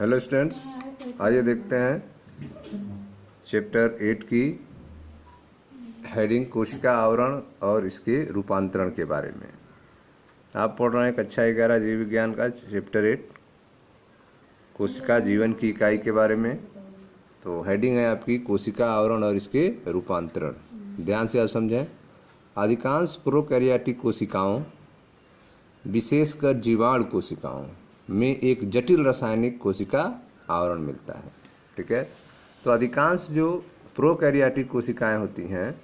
Hello students, आइए देखते हैं चैप्टर 8 की हेडिंग कोशिका आवरण और इसके रूपांतरण के बारे में। आप पढ़ रहे हैं कक्षा 11 जीव विज्ञान का चैप्टर 8 कोशिका जीवन की इकाई के बारे में। तो हेडिंग है आपकी कोशिका आवरण और इसके रूपांतरण। ध्यान से आप समझें। अधिकांश प्रोकैरियोटिक कोशिकाओं विशेषकर जीवाणु कोशिकाओं में एक जटिल रासायनिक कोशिका आवरण मिलता है। ठीक है, तो अधिकांश जो प्रोकैरियोटिक कोशिकाएं होती हैं,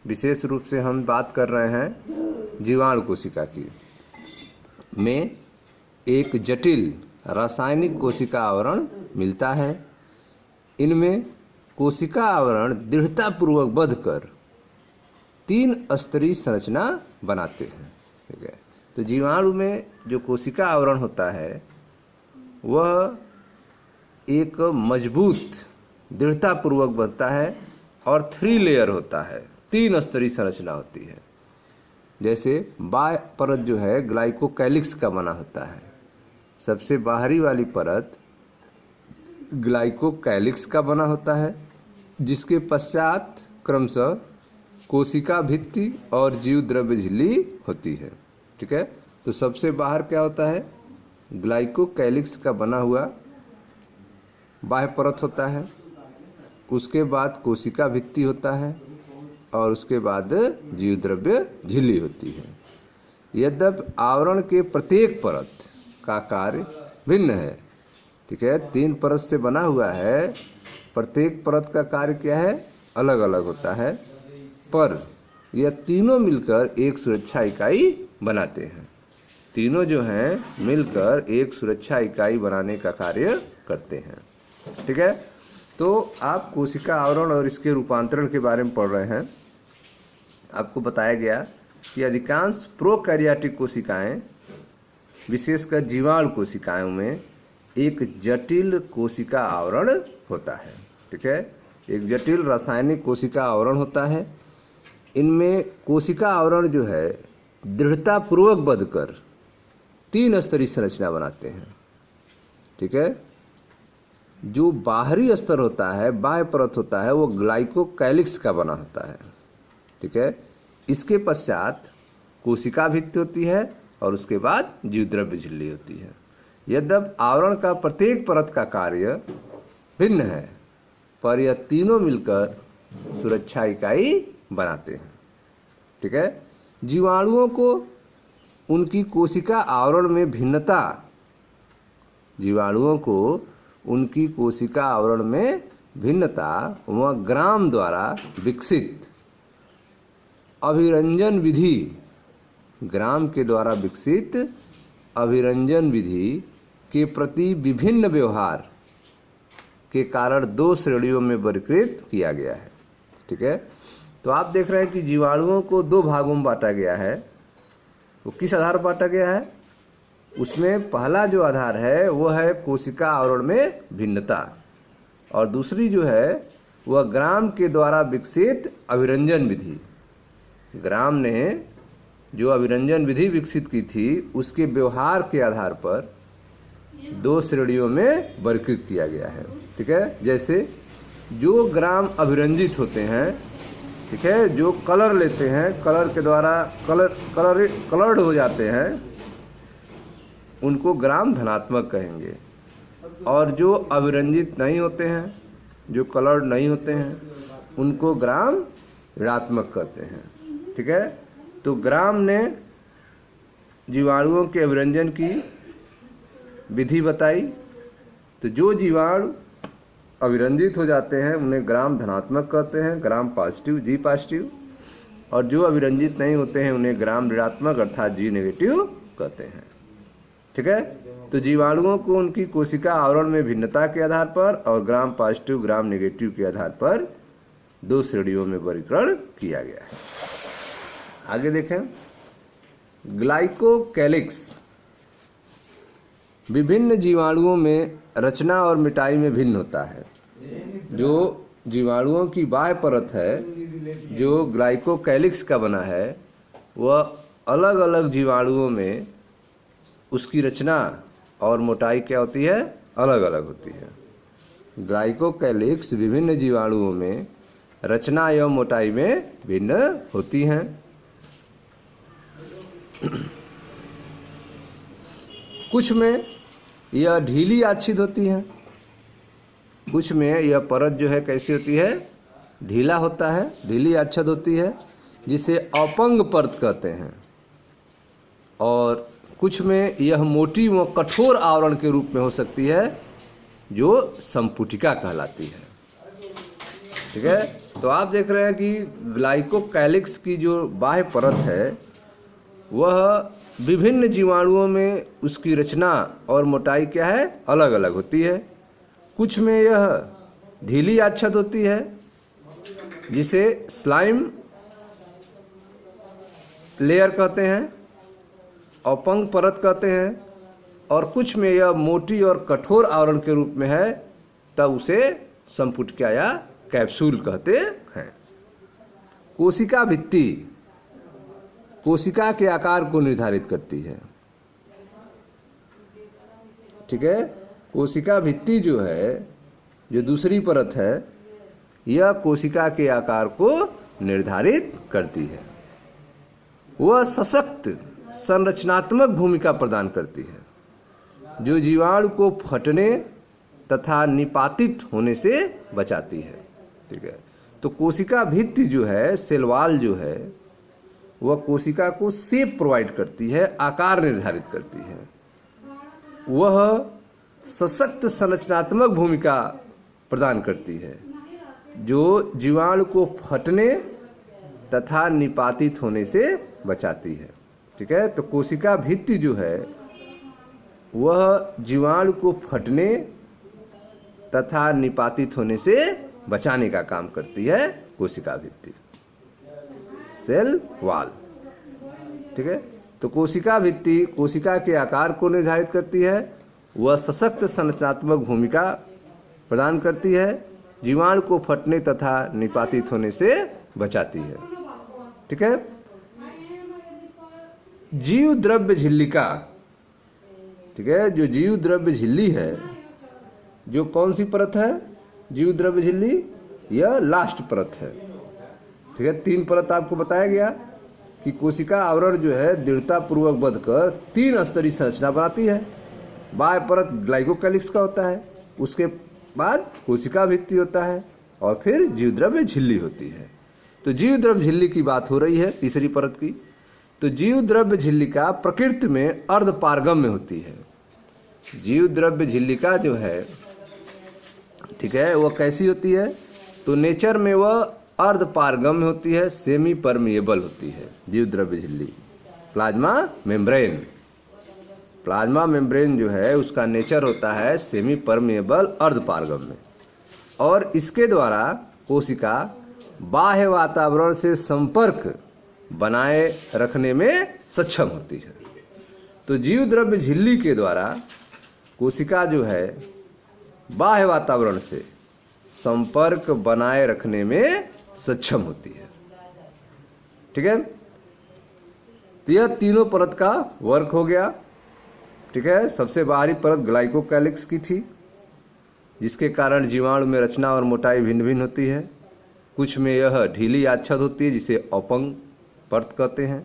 विशेष रूप से हम बात कर रहे हैं जीवाणु कोशिका की, में एक जटिल रासायनिक कोशिका आवरण मिलता है। इनमें कोशिका आवरण दृढ़तापूर्वक बंधकर 3 स्तरीय संरचना बनाते हैं। ठीक है, तो जीवाणु में जो कोशिका आवरण होता है वह एक मजबूत दृढ़तापूर्वक बनता है और 3 लेयर होता है, 3 स्तरीय संरचना होती है। जैसे बाह्य परत जो है ग्लाइकोकैलिक्स का बना होता है। सबसे बाहरी वाली परत ग्लाइकोकैलिक्स का बना होता है, जिसके पश्चात क्रमशः कोशिका भित्ति और जीव द्रव्य झिल्ली होती है। ठीक है, तो सबसे बाहर क्या होता है, ग्लाइकोकैलिक्स का बना हुआ बाह्य परत होता है। उसके बाद कोशिका भित्ति होता है और उसके बाद जीव द्रव्य झिल्ली होती है। यद्यपि आवरण के प्रत्येक परत का कार्य भिन्न है। ठीक है, 3 परत से बना हुआ है, प्रत्येक परत का कार्य क्या है, अलग अलग होता है, पर यह तीनों मिलकर एक सुरक्षा इकाई बनाते हैं। तीनों जो हैं मिलकर एक सुरक्षा इकाई बनाने का कार्य करते हैं। ठीक है, तो आप कोशिका आवरण और इसके रूपांतरण के बारे में पढ़ रहे हैं। आपको बताया गया कि अधिकांश प्रोकैरियोटिक कोशिकाएं विशेषकर जीवाणु कोशिकाओं में एक जटिल कोशिका आवरण होता है। ठीक है, एक जटिल रासायनिक कोशिका आवरण होता है। इनमें कोशिका आवरण जो है दृढ़तापूर्वक बंधकर 3 स्तरीय संरचना बनाते हैं। ठीक है, जो बाहरी स्तर होता है, बाह्य परत होता है, वो ग्लाइकोकैलिक्स का बना होता है। ठीक है, इसके पश्चात कोशिका भित्ति होती है और उसके बाद जीव द्रव्य झिल्ली होती है। यद्यपि आवरण का प्रत्येक परत का कार्य भिन्न है, पर यह तीनों मिलकर सुरक्षा इकाई बनाते हैं। ठीक है, जीवाणुओं को उनकी कोशिका आवरण में भिन्नता, जीवाणुओं को उनकी कोशिका आवरण में भिन्नता वह ग्राम द्वारा विकसित अभिरंजन विधि, ग्राम के द्वारा विकसित अभिरंजन विधि के प्रति विभिन्न व्यवहार के कारण 2 श्रेणियों में वर्गीकृत किया गया है। ठीक है, तो आप देख रहे हैं कि जीवाणुओं को 2 भागों में बांटा गया है। वो किस आधार पर बांटा गया है? उसमें पहला जो आधार है वो है कोशिका आवरण में भिन्नता, और दूसरी जो है वह ग्राम के द्वारा विकसित अभिरंजन विधि। ग्राम ने जो अभिरंजन विधि विकसित की थी उसके व्यवहार के आधार पर 2 श्रेणियों में वर्गीकृत किया गया है। ठीक है, जैसे जो ग्राम अभिरंजित होते हैं, ठीक है, जो कलर लेते हैं, कलर के द्वारा कलर्ड हो जाते हैं, उनको ग्राम धनात्मक कहेंगे। और जो अभिरंजित नहीं होते हैं, जो कलर्ड नहीं होते हैं, उनको ग्राम ऋणात्मक कहते हैं। ठीक है, तो ग्राम ने जीवाणुओं के अभिरंजन की विधि बताई। तो जो जीवाणु अभिरंजित हो जाते हैं उन्हें ग्राम धनात्मक कहते हैं, ग्राम पॉजिटिव, जी पॉजिटिव, और जो अभिरंजित नहीं होते हैं उन्हें ग्राम ऋणात्मक अर्थात जी नेगेटिव कहते हैं। ठीक है, तो जीवाणुओं को उनकी कोशिका आवरण में भिन्नता के आधार पर और ग्राम पॉजिटिव ग्राम नेगेटिव के आधार पर 2 श्रेणियों में वर्गीकरण किया गया है। आगे देखें, ग्लाइकोकैलिक्स विभिन्न जीवाणुओं में रचना और मिटाई में भिन्न होता है। जो जीवाणुओं की बाह्य परत है जो ग्लाइकोकैलिक्स का बना है, वह अलग अलग जीवाणुओं में उसकी रचना और मोटाई क्या होती है, अलग अलग होती है। ग्लाइकोकैलिक्स विभिन्न जीवाणुओं में रचना एवं मोटाई में भिन्न होती हैं। कुछ में यह ढीली आच्छिद होती है, कुछ में यह परत जो है कैसी होती है, ढीला होता है, ढीली आच्छद होती है, जिसे अपंग परत कहते हैं। और कुछ में यह मोटी व कठोर आवरण के रूप में हो सकती है, जो संपुटिका कहलाती है। ठीक है, तो आप देख रहे हैं कि ग्लाइकोकैलिक्स की जो बाह्य परत है वह विभिन्न जीवाणुओं में उसकी रचना और मोटाई क्या है, अलग अलग होती है। कुछ में यह ढीली आच्छद होती है, जिसे स्लाइम लेयर कहते हैं, अपंग परत कहते हैं। और कुछ में यह मोटी और कठोर आवरण के रूप में है, तब उसे संपुटिका या कैप्सूल कहते हैं। कोशिका भित्ति कोशिका के आकार को निर्धारित करती है। ठीक है, कोशिका भित्ति जो है, जो दूसरी परत है, यह कोशिका के आकार को निर्धारित करती है। वह सशक्त संरचनात्मक भूमिका प्रदान करती है, जो जीवाणु को फटने तथा निपातित होने से बचाती है। ठीक है, तो कोशिका भित्ति जो है, सेल वॉल जो है, वह कोशिका को शेप प्रोवाइड करती है, आकार निर्धारित करती है। वह सशक्त संरचनात्मक भूमिका प्रदान करती है, जो जीवाणु को फटने तथा निपातित होने से बचाती है। ठीक है, तो कोशिका भित्ति जो है वह जीवाणु को फटने तथा निपातित होने से बचाने का काम करती है। कोशिका भित्ति, सेल वॉल। ठीक है, तो कोशिका भित्ति कोशिका के आकार को निर्धारित करती है, वह सशक्त संरचनात्मक भूमिका प्रदान करती है, जीवाणु को फटने तथा निपातित होने से बचाती है। ठीक है, जीव द्रव्य झिल्लिका। ठीक है, जो जीव द्रव्य झिल्ली है, जो कौन सी परत है, जीव द्रव्य झिल्ली, यह लास्ट परत है। ठीक है, 3 परत आपको बताया गया कि कोशिका आवरण जो है दृढ़ता पूर्वक बंधकर 3 स्तरीय संरचना बनाती है। बाह्य परत ग्लाइकोकैलिक्स का होता है, उसके बाद कोशिका भित्ति होता है, और फिर जीवद्रव्य झिल्ली होती है। तो जीवद्रव्य झिल्ली की बात हो रही है, तीसरी परत की। तो जीवद्रव्य झिल्लिका प्रकृति में अर्धपारगम्य होती है। जीवद्रव्य झिल्लिका जो है, ठीक है, वह कैसी होती है, तो नेचर में वह अर्धपारगम्य होती है, सेमी परमिएबल होती है जीवद्रव्य झिल्ली। प्लाज्मा मेम्ब्रेन, प्लाज्मा मेम्ब्रेन जो है उसका नेचर होता है सेमी परमिएबल, अर्धपारगम्य, और इसके द्वारा कोशिका बाह्य वातावरण से संपर्क बनाए रखने में सक्षम होती है। तो जीवद्रव्य झिल्ली के द्वारा कोशिका जो है बाह्य वातावरण से संपर्क बनाए रखने में सक्षम होती है। ठीक है, तो यह तीनों परत का वर्क हो गया। ठीक है, सबसे बाहरी परत ग्लाइकोकैलिक्स की थी, जिसके कारण जीवाणु में रचना और मोटाई भिन्न भिन्न होती है। कुछ में यह ढीली आच्छद होती है, जिसे अपंग परत कहते हैं।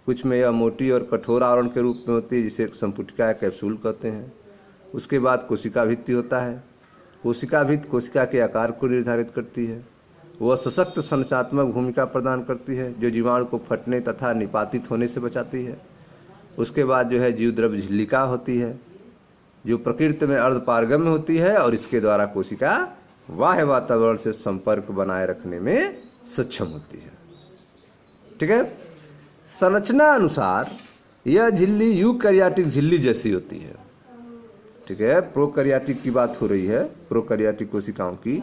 कुछ में यह मोटी और कठोर आवरण के रूप में होती है, जिसे संपुटिका या कैप्सूल कहते हैं। उसके बाद कोशिका भित्ति होता है। कोशिका भित्ति कोशिका के आकार को निर्धारित करती है। वह सशक्त संरचनात्मक भूमिका प्रदान करती है, जो जीवाणु को फटने तथा निपातित होने से बचाती है। उसके बाद जो है जीवद्रव्य झिल्लिका होती है, जो प्रकृति में अर्धपारगम्य होती है, और इसके द्वारा कोशिका बाह्य वातावरण से संपर्क बनाए रखने में सक्षम होती है। ठीक है, संरचना अनुसार यह झिल्ली यूकैरियोटिक झिल्ली जैसी होती है। ठीक है, प्रोकैरियोटिक की बात हो रही है, प्रोकैरियोटिक कोशिकाओं की।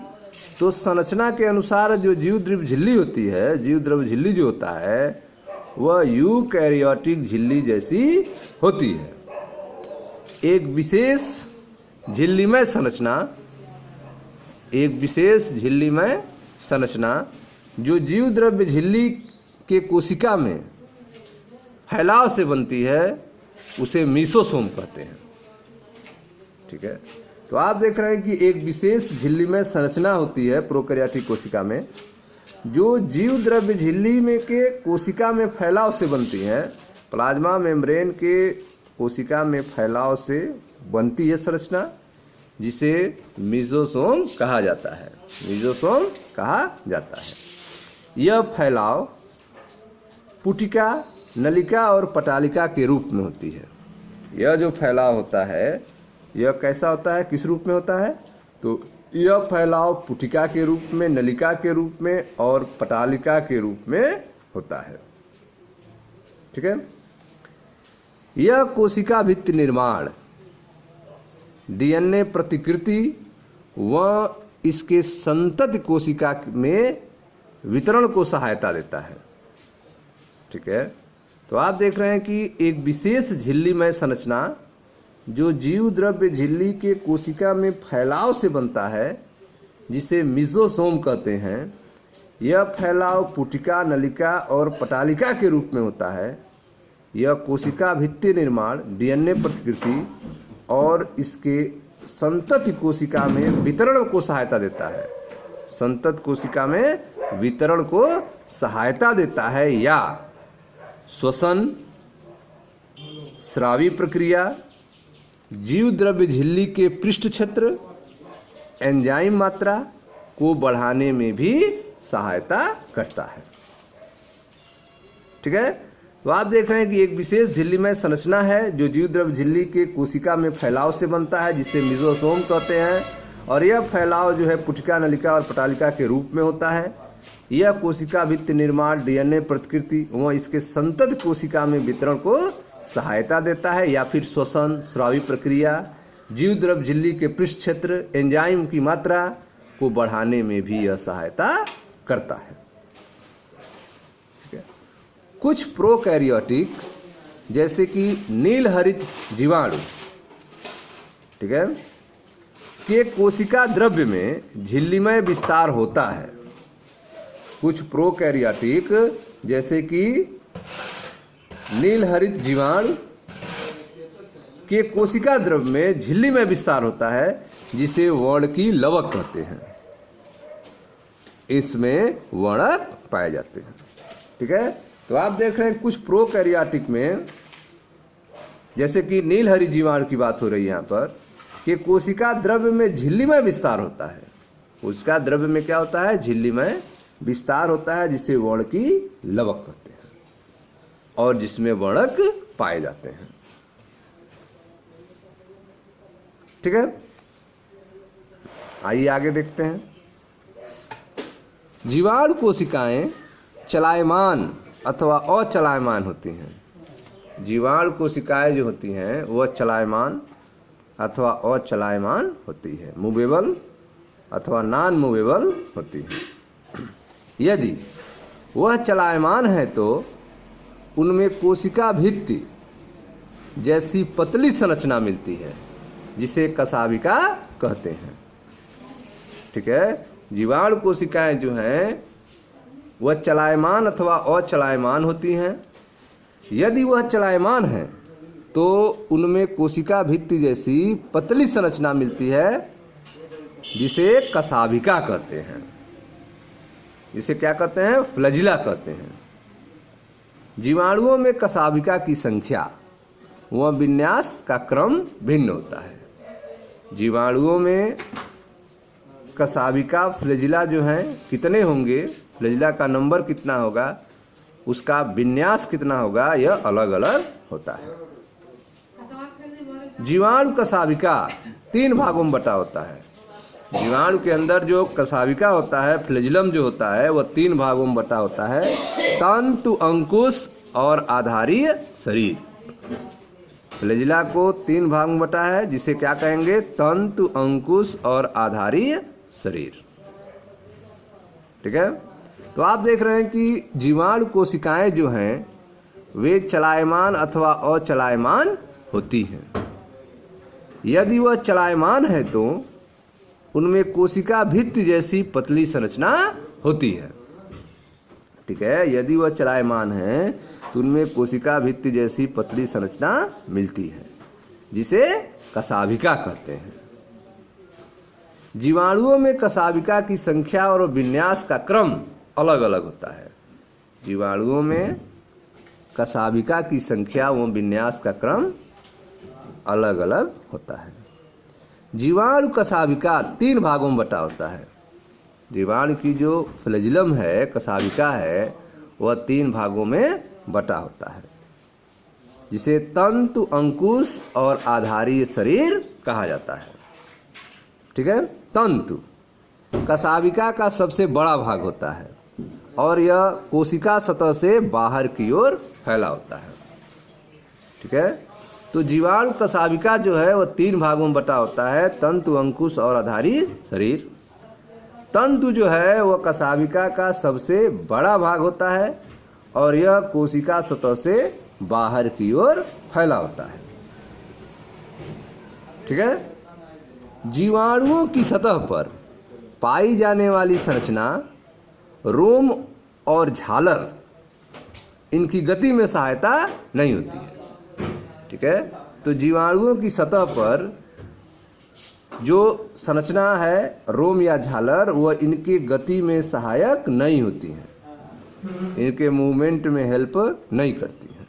तो संरचना के अनुसार जो जीवद्रव्य झिल्ली होती है, जीवद्रव्य झिल्ली जो होता है वह यूकैरियोटिक झिल्ली जैसी होती है। एक विशेष झिल्लीमय संरचना, एक विशेष झिल्लीमय संरचना जो जीवद्रव्य झिल्ली के कोशिका में फैलाव से बनती है, उसे मीसोसोम कहते हैं। ठीक है, तो आप देख रहे हैं कि एक विशेष झिल्ली में संरचना होती है प्रोकैरियोटिक कोशिका में, जो जीव द्रव्य झिल्ली में के कोशिका में फैलाव से बनती है। प्लाज्मा मेम्ब्रेन के कोशिका में फैलाव से बनती है संरचना, जिसे मेसोसोम कहा जाता है। मेसोसोम कहा जाता है। यह फैलाव पुटिका, नलिका और पटालिका के रूप में होती है। यह जो फैलाव होता है यह कैसा होता है, किस रूप में होता है? तो यह फैलाव पुटिका के रूप में, नलिका के रूप में और पटालिका के रूप में होता है। ठीक है। यह कोशिका भित्ति निर्माण, डीएनए प्रतिकृति व इसके संतति कोशिका में वितरण को सहायता देता है। ठीक है। तो आप देख रहे हैं कि एक विशेष झिल्लीमय संरचना जो जीव द्रव्य झिल्ली के कोशिका में फैलाव से बनता है, जिसे मेसोसोम कहते हैं। यह फैलाव पुटिका, नलिका और पटालिका के रूप में होता है। यह कोशिका भित्ति निर्माण, डीएनए प्रतिकृति और इसके संतति कोशिका में वितरण को सहायता देता है। संतत कोशिका में वितरण को सहायता देता है, या श्वसन, स्रावी प्रक्रिया, जीव द्रव्य झिल्ली के पृष्ठ क्षेत्र, एंजाइम मात्रा को बढ़ाने में भी सहायता करता है। ठीक है। तो आप देख रहे हैं कि एक विशेष झिल्लीमय संरचना है जो जीव द्रव्य झिल्ली के कोशिका में फैलाव से बनता है, जिसे मेसोसोम कहते हैं। और यह फैलाव जो है पुटिका, नलिका और पटालिका के रूप में होता है। यह कोशिका भित्ति निर्माण, डीएनए प्रतिकृति व इसके संतत कोशिका में वितरण को सहायता देता है, या फिर श्वसन, स्रावी प्रक्रिया, जीव द्रव्य झिल्ली के पृष्ठ क्षेत्र, एंजाइम की मात्रा को बढ़ाने में भी यह सहायता करता है। ठीक है। कुछ प्रोकैरियोटिक जैसे कि नीलहरित जीवाणु, ठीक है, के कोशिका द्रव्य में झिल्लीमय विस्तार होता है। कुछ प्रोकैरियोटिक जैसे कि नीलहरित जीवाणु के कोशिका द्रव्य में झिल्ली में विस्तार होता है, जिसे वर्णकी लवक कहते हैं। इसमें वर्णक पाए जाते हैं। ठीक है। तो आप देख रहे हैं कुछ प्रोकैरियोटिक में, जैसे कि नीलहरि जीवाणु की बात हो रही है यहाँ पर, कि कोशिका द्रव्य में झिल्ली में विस्तार होता है। कोशिका द्रव्य में क्या होता है? झिल्ली में विस्तार होता है, जिसे वर्णकी लवक कहते हैं और जिसमें वर्णक पाए जाते हैं। ठीक है। आइए आगे देखते हैं। जीवाणु कोशिकाएं चलायमान अथवा अचलायमान होती हैं। जीवाणु कोशिकाएं जो होती हैं वह चलायमान अथवा अचलायमान होती है, मूवेबल अथवा नॉन मूवेबल होती है। यदि वह चलायमान है तो उनमें कोशिका भित्ति जैसी पतली संरचना मिलती है, जिसे कशाभिका कहते हैं। ठीक है। जीवाणु कोशिकाएं जो हैं वह चलायमान अथवा अचलायमान होती हैं। यदि वह चलायमान है तो उनमें कोशिका भित्ति जैसी पतली संरचना मिलती है, जिसे कशाभिका कहते हैं। जिसे क्या कहते हैं? फ्लैजिला कहते हैं। जीवाणुओं में कशाभिका की संख्या व विन्यास का क्रम भिन्न होता है। जीवाणुओं में कशाभिका फ्लैजिला जो हैं कितने होंगे, फ्लैजिला का नंबर कितना होगा, उसका विन्यास कितना होगा, यह अलग अलग होता है। जीवाणु कशाभिका 3 भागों में बटा होता है। जीवाणु के अंदर जो कशाभिका होता है, फ्लैजिलम जो होता है, वह 3 भागों में बटा होता है: तंतु, अंकुश और आधारीय शरीर। फ्लैजिला को 3 भाग में बटा है, जिसे क्या कहेंगे? तंतु, अंकुश और आधारीय शरीर। ठीक है। तो आप देख रहे हैं कि जीवाणु कोशिकाएं जो हैं वे चलायमान अथवा अचलायमान होती हैं। यदि वह चलायमान है तो उनमें कोशिका भित्ति जैसी पतली संरचना होती है। ठीक है। यदि वह चलायमान है तो उनमें कोशिका भित्ति जैसी पतली संरचना मिलती है, जिसे कशाभिका कहते हैं। जीवाणुओं में कशाभिका की संख्या और विन्यास का क्रम अलग अलग होता है। जीवाणुओं में कशाभिका की संख्या व विन्यास का क्रम अलग अलग होता है। जीवाणु कशाभिका 3 भागों में बटा होता है। जीवाणु की जो फ्लैजिलम है, कशाभिका है, वह 3 भागों में बटा होता है, जिसे तंतु, अंकुश और आधारीय शरीर कहा जाता है। ठीक है। तंतु कशाभिका का सबसे बड़ा भाग होता है और यह कोशिका सतह से बाहर की ओर फैला होता है। ठीक है। तो जीवाणु कशाभिका जो है वह 3 भागों में बटा होता है, तंतु, अंकुश और आधारीय शरीर। तंतु जो है वह कशाभिका का सबसे बड़ा भाग होता है और यह कोशिका सतह से बाहर की ओर फैला होता है। ठीक है। जीवाणुओं की सतह पर पाई जाने वाली संरचना रोम और झालर, इनकी गति में सहायता नहीं होती है। ठीक है। तो जीवाणुओं की सतह पर जो संरचना है रोम या झालर, वह इनकी गति में सहायक नहीं होती है, इनके मूवमेंट में हेल्प नहीं करती है।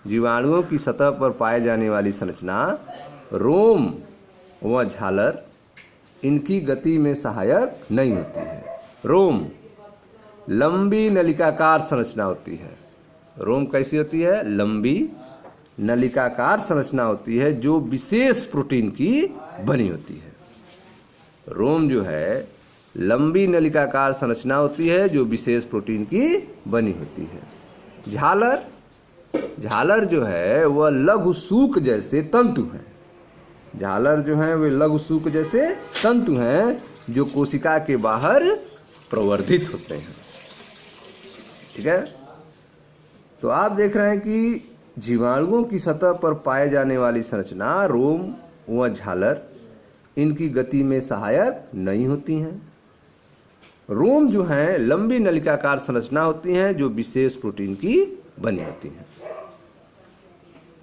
जीवाणुओं की सतह पर पाए जाने वाली संरचना रोम व झालर, इनकी गति में सहायक नहीं होती है। रोम लंबी नलिकाकार संरचना होती है। रोम कैसी होती है? लंबी नलिकाकार संरचना होती है जो विशेष प्रोटीन की बनी होती है। रोम जो है लंबी नलिकाकार संरचना होती है जो विशेष प्रोटीन की बनी होती है। झालर, झालर जो है वह लघु सूक जैसे तंतु हैं। झालर जो है वे लघु सूक जैसे तंतु हैं जो कोशिका के बाहर प्रवर्धित होते हैं। ठीक है। तो आप देख रहे हैं कि जीवाणुओं की सतह पर पाए जाने वाली संरचना रोम व झालर, इनकी गति में सहायक नहीं होती हैं। रोम जो है लंबी नलिकाकार संरचना होती हैं जो विशेष प्रोटीन की बनी होती हैं।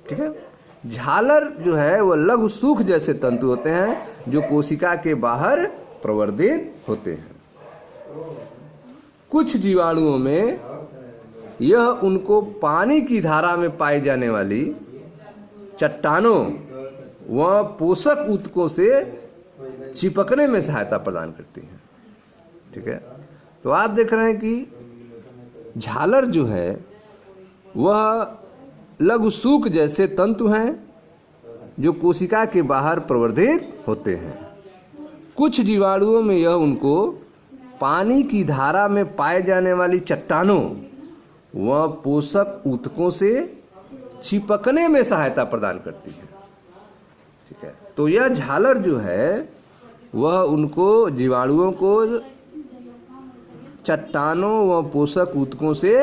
ठीक है। झालर जो है वह लघु सूक जैसे तंतु होते हैं जो कोशिका के बाहर प्रवर्धित होते हैं। कुछ जीवाणुओं में यह उनको पानी की धारा में पाई जाने वाली चट्टानों व पोषक ऊतकों से चिपकने में सहायता प्रदान करती है। ठीक है। तो आप देख रहे हैं कि झालर जो है वह लघु सूक जैसे तंतु हैं जो कोशिका के बाहर प्रवर्धित होते हैं। कुछ जीवाणुओं में यह उनको पानी की धारा में पाए जाने वाली चट्टानों व पोषक ऊतकों से चिपकने में सहायता प्रदान करती है। ठीक है। तो यह झालर जो है वह उनको जीवाणुओं को चट्टानों व पोषक ऊतकों से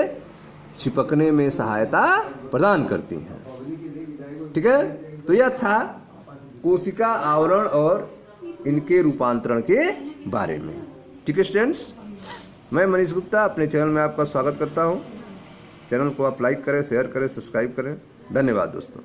चिपकने में सहायता प्रदान करती हैं। ठीक है। तो यह था कोशिका आवरण और इनके रूपांतरण के बारे में। ठीक है स्टूडेंट्स, मैं मनीष गुप्ता अपने चैनल में आपका स्वागत करता हूं। चैनल को आप लाइक करें, शेयर करें, सब्सक्राइब करें। धन्यवाद दोस्तों।